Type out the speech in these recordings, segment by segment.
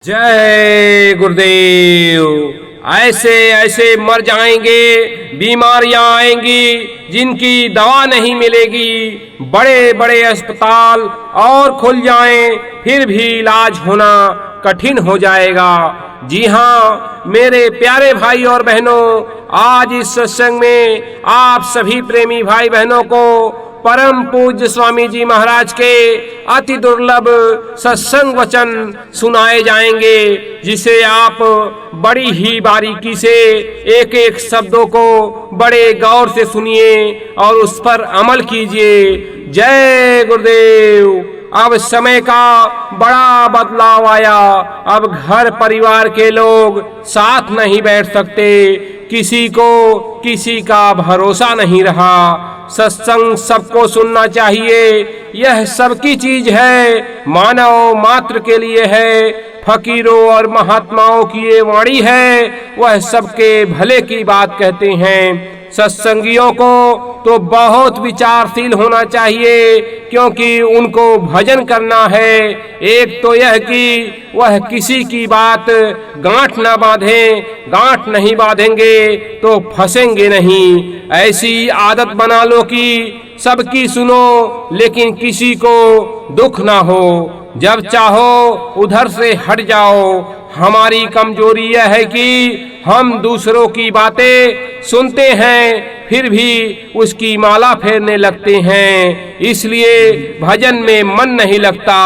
जय गुरुदेव। ऐसे ऐसे मर जाएंगे, बीमारियां आएंगी जिनकी दवा नहीं मिलेगी। बड़े बड़े अस्पताल और खुल जाएं, फिर भी इलाज होना कठिन हो जाएगा। जी हाँ मेरे प्यारे भाई और बहनों, आज इस सत्संग में आप सभी प्रेमी भाई बहनों को परम पूज्य स्वामी जी महाराज के अति दुर्लभ सत्संग वचन सुनाए जाएंगे, जिसे आप बड़ी ही बारीकी से एक एक शब्दों को बड़े गौर से सुनिए और उस पर अमल कीजिए। जय गुरुदेव। अब समय का बड़ा बदलाव आया। अब घर परिवार के लोग साथ नहीं बैठ सकते, किसी को किसी का भरोसा नहीं रहा। सत्संग सबको सुनना चाहिए, यह सबकी चीज है, मानव मात्र के लिए है। फकीरों और महात्माओं की ये वाणी है, वह सबके भले की बात कहते हैं। सत्संगियों को तो बहुत विचारशील होना चाहिए, क्योंकि उनको भजन करना है। एक तो यह कि वह किसी की बात गांठ न बांधें, गांठ नहीं बांधेंगे तो फंसेंगे नहीं। ऐसी आदत बना लो कि सबकी सुनो, लेकिन किसी को दुख ना हो। जब चाहो उधर से हट जाओ। हमारी कमजोरी यह है कि हम दूसरों की बातें सुनते हैं, फिर भी उसकी माला फेरने लगते हैं, इसलिए भजन में मन नहीं लगता।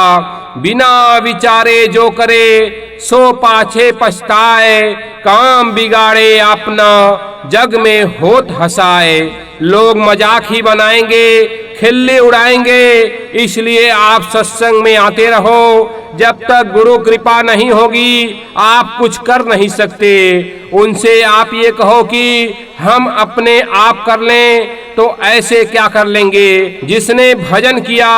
बिना विचारे जो करे सो पाछे पछताए, काम बिगाड़े अपना जग में होत हंसाए। लोग मजाक ही बनाएंगे, खिल्ली उड़ाएंगे, इसलिए आप सत्संग में आते रहो। जब तक गुरु कृपा नहीं होगी आप कुछ कर नहीं सकते। उनसे आप ये कहो कि हम अपने आप कर लें, तो ऐसे क्या कर लेंगे। जिसने भजन किया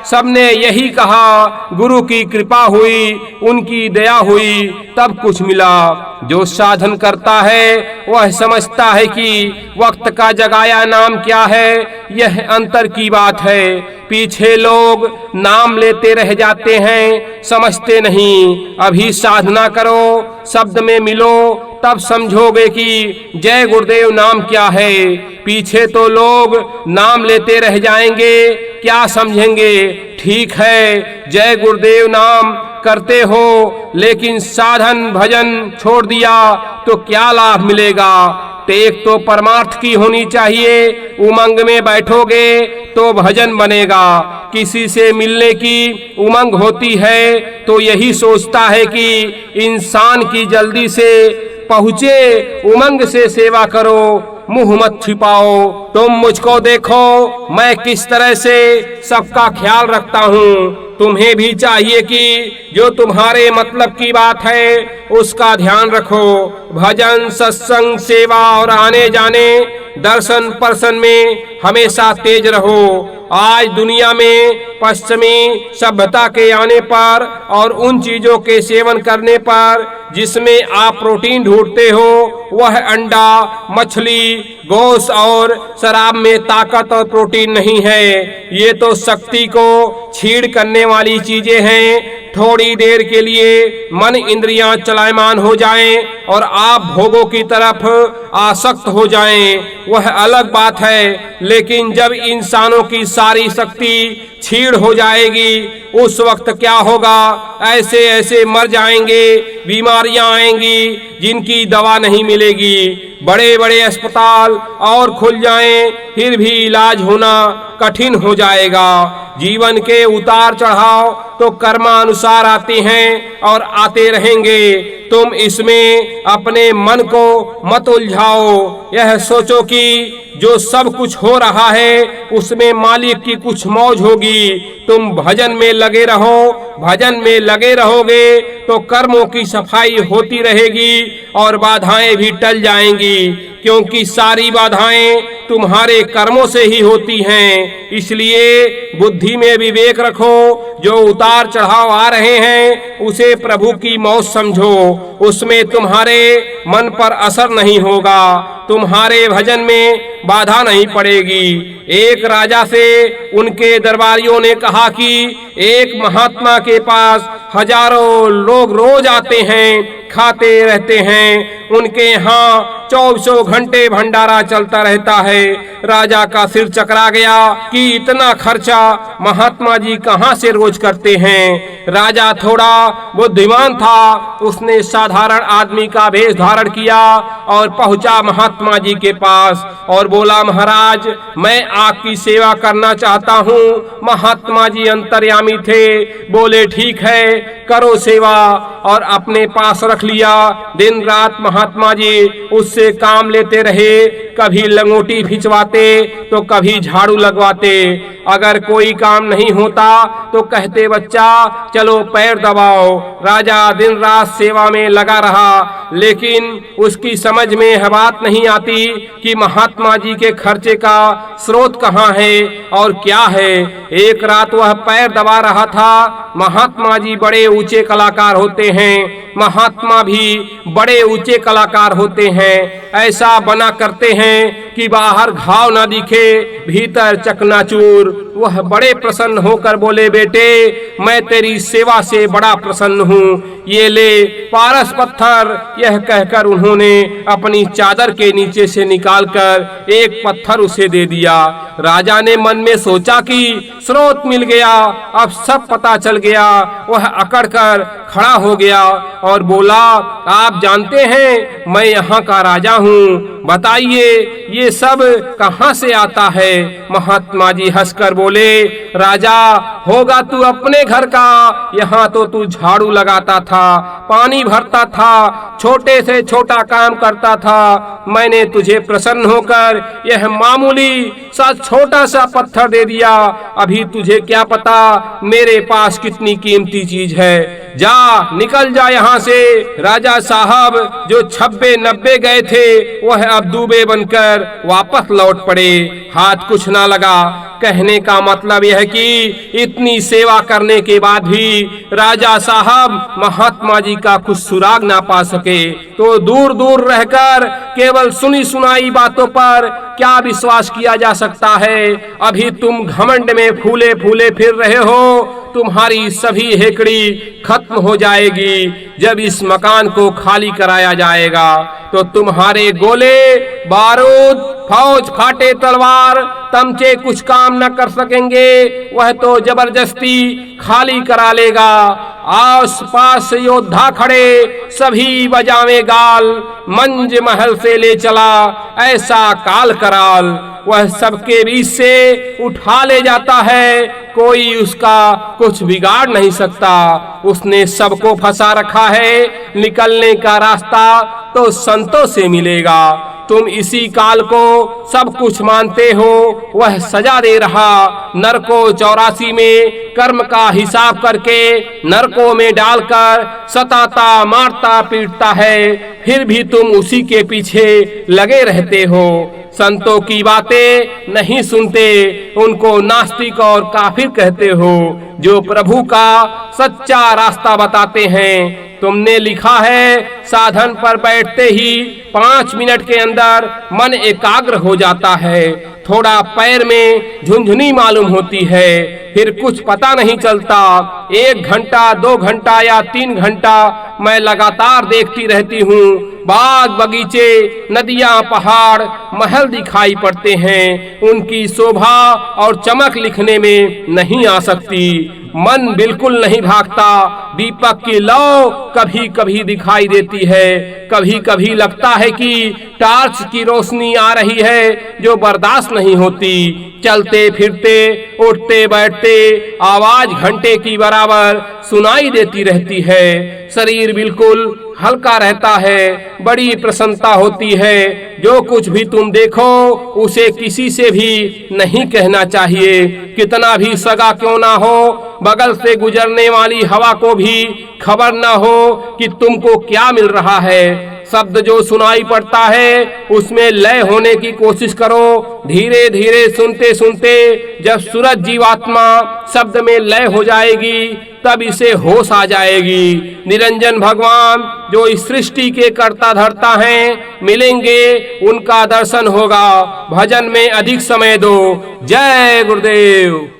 सबने यही कहा, गुरु की कृपा हुई, उनकी दया हुई, तब कुछ मिला। जो साधन करता है वह समझता है कि वक्त का जगाया नाम क्या है, यह अंतर की बात है। पीछे लोग नाम लेते रह जाते हैं, समझते नहीं। अभी साधना करो, शब्द में मिलो, तब समझोगे कि जय गुरुदेव नाम क्या है। पीछे तो लोग नाम लेते रह जाएंगे, क्या समझेंगे। ठीक है जय गुरुदेव नाम करते हो, लेकिन साधन भजन छोड़ दिया तो क्या लाभ मिलेगा। टेक तो परमार्थ की होनी चाहिए। उमंग में बैठोगे तो भजन बनेगा। किसी से मिलने की उमंग होती है तो यही सोचता है कि इंसान की जल्दी से पहुँचे, उमंग से सेवा करो, मुंह मत छिपाओ। तुम मुझको देखो, मैं किस तरह से सबका ख्याल रखता हूँ। तुम्हें भी चाहिए कि जो तुम्हारे मतलब की बात है उसका ध्यान रखो। भजन सत्संग सेवा और आने जाने दर्शन पर्शन में हमेशा तेज रहो। आज दुनिया में पश्चिमी सभ्यता के आने पर और उन चीजों के सेवन करने पर जिसमें आप प्रोटीन ढूंढते हो, वह अंडा, मछली, गोश्त और शराब में ताकत और प्रोटीन नहीं है। ये तो शक्ति को छीड़ करने वाली चीजें हैं। थोड़ी देर के लिए मन इंद्रियां चलायमान हो जाएं और आप भोगों की तरफ आसक्त हो जाएं, वह अलग बात है। लेकिन जब इंसानों की सारी शक्ति छीड़ हो जाएगी, उस वक्त क्या होगा। ऐसे ऐसे मर जाएंगे, बीमारियां आएंगी जिनकी दवा नहीं मिलेगी। बड़े बड़े अस्पताल और खुल जाएं, फिर भी इलाज होना कठिन हो जाएगा। जीवन के उतार चढ़ाव तो कर्मानुसार आते हैं और आते रहेंगे। तुम इसमें अपने मन को मत उलझाओ। यह सोचो कि जो सब कुछ हो रहा है उसमें मालिक की कुछ मौज होगी। तुम भजन में लगे रहो। भजन में लगे रहोगे तो कर्मों की सफाई होती रहेगी और बाधाएं भी टल जाएंगी। क्योंकि सारी बाधाएं तुम्हारे कर्मों से ही होती हैं। इसलिए बुद्धि में विवेक रखो। जो उतार चढ़ाव आ रहे हैं उसे प्रभु की मौत समझो, उसमें तुम्हारे मन पर असर नहीं होगा, तुम्हारे भजन में बाधा नहीं पड़ेगी। एक राजा से उनके दरबारियों ने कहा कि एक महात्मा के पास हजारों लोग रोज आते हैं, खाते रहते हैं, उनके यहाँ 24 घंटे भंडारा चलता रहता है। राजा का सिर चकरा गया कि इतना खर्चा महात्मा जी कहाँ से रोज करते हैं। राजा थोड़ा बुद्धिमान था, उसने साधारण आदमी का वेश धारण किया और पहुंचा महात्मा जी के पास और बोला, महाराज मैं आपकी सेवा करना चाहता हूँ। महात्मा जी अंतर्यामी थे, बोले ठीक है करो सेवा, और अपने पास रख लिया। दिन रात महात्मा जी उससे काम लेते रहे, कभी लंगोटी खिंचवाते तो कभी झाड़ू लगवाते। अगर कोई काम नहीं होता तो कहते बच्चा चलो पैर दबाओ। राजा दिन रात सेवा में लगा रहा, लेकिन उसकी समझ में यह बात नहीं आती कि महात्मा जी के खर्चे का स्रोत कहाँ है और क्या है। एक रात वह पैर दबा रहा था। महात्मा जी बड़े ऊंचे कलाकार होते हैं, महात्मा भी बड़े ऊंचे कलाकार होते हैं। ऐसा बना करते हैं कि बाहर घाव ना दिखे, भीतर चकनाचूर। वह बड़े प्रसन्न होकर बोले, बेटे मैं तेरी सेवा से बड़ा प्रसन्न हूँ, ये ले पारस पत्थर। यह कहकर उन्होंने अपनी चादर के नीचे से निकालकर एक पत्थर उसे दे दिया। राजा ने मन में सोचा कि स्रोत मिल गया, अब सब पता चल गया। वह अकड़ कर खड़ा हो गया और बोला, आप जानते हैं मैं यहाँ का राजा हूँ, बताइए ये सब कहाँ से आता है। महात्मा जी हंसकर बोले, राजा होगा तू अपने घर का, यहाँ तो तू झाड़ू लगाता था, पानी भरता था, छोटे से छोटा काम करता था। मैंने तुझे प्रसन्न होकर यह मामूली सा छोटा सा पत्थर दे दिया। अभी तुझे क्या पता मेरे पास कितनी कीमती चीज है। जा निकल जा यहाँ से। राजा साहब जो 90 गए थे वह अब दूबे बनकर वापस लौट पड़े, हाथ कुछ ना लगा। कहने का मतलब यह कि इतनी सेवा करने के बाद भी राजा साहब महात्मा जी का कुछ सुराग ना पा सके, तो दूर दूर रहकर केवल सुनी सुनाई बातों पर क्या विश्वास किया जा सकता है। अभी तुम घमंड में फूले फूले फिर रहे हो, तुम्हारी सभी हेकड़ी खत्म हो जाएगी। जब इस मकान को खाली कराया जाएगा तो तुम्हारे गोले बारूद फौज फाटे तलवार तमचे कुछ काम न कर सकेंगे। वह तो जबरदस्ती खाली करा लेगा। आस पास योद्धा खड़े सभी बजावे गाल, मंज महल से ले चला ऐसा काल कराल। वह सबके बीच से उठा ले जाता है, कोई उसका कुछ बिगाड़ नहीं सकता। उसने सबको फंसा रखा है, निकलने का रास्ता तो संतों से मिलेगा। तुम इसी काल को सब कुछ मानते हो, वह सजा दे रहा। नरकों 84 में कर्म का हिसाब करके नरकों में डालकर सताता मारता पीटता है, फिर भी तुम उसी के पीछे लगे रहते हो। संतों की बातें नहीं सुनते, उनको नास्तिक और काफिर कहते हो, जो प्रभु का सच्चा रास्ता बताते हैं। तुमने लिखा है साधन पर बैठते ही 5 मिनट के अंदर मन एकाग्र हो जाता है, थोड़ा पैर में झुंझुनी मालूम होती है, फिर कुछ पता नहीं चलता। 1 घंटा 2 घंटा या 3 घंटा मैं लगातार देखती रहती हूँ। बाग बगीचे नदियाँ पहाड़ महल दिखाई पड़ते हैं, उनकी शोभा और चमक लिखने में नहीं आ सकती। मन बिल्कुल नहीं भागता। दीपक की लौ कभी कभी दिखाई देती है, कभी कभी लगता है कि टार्च की रोशनी आ रही है जो बर्दाश्त नहीं होती। चलते फिरते उठते बैठते आवाज घंटे की बराबर सुनाई देती रहती है। शरीर बिल्कुल हल्का रहता है, बड़ी प्रसन्नता होती है। जो कुछ भी तुम देखो उसे किसी से भी नहीं कहना चाहिए, कितना भी सगा क्यों ना हो। बगल से गुजरने वाली हवा को भी खबर ना हो कि तुमको क्या मिल रहा है। शब्द जो सुनाई पड़ता है उसमें लय होने की कोशिश करो। धीरे धीरे सुनते सुनते जब सूरज जीवात्मा शब्द में लय हो जाएगी तब इसे होश आ जाएगी। निरंजन भगवान जो इस सृष्टि के कर्ता धर्ता हैं मिलेंगे, उनका दर्शन होगा। भजन में अधिक समय दो। जय गुरुदेव।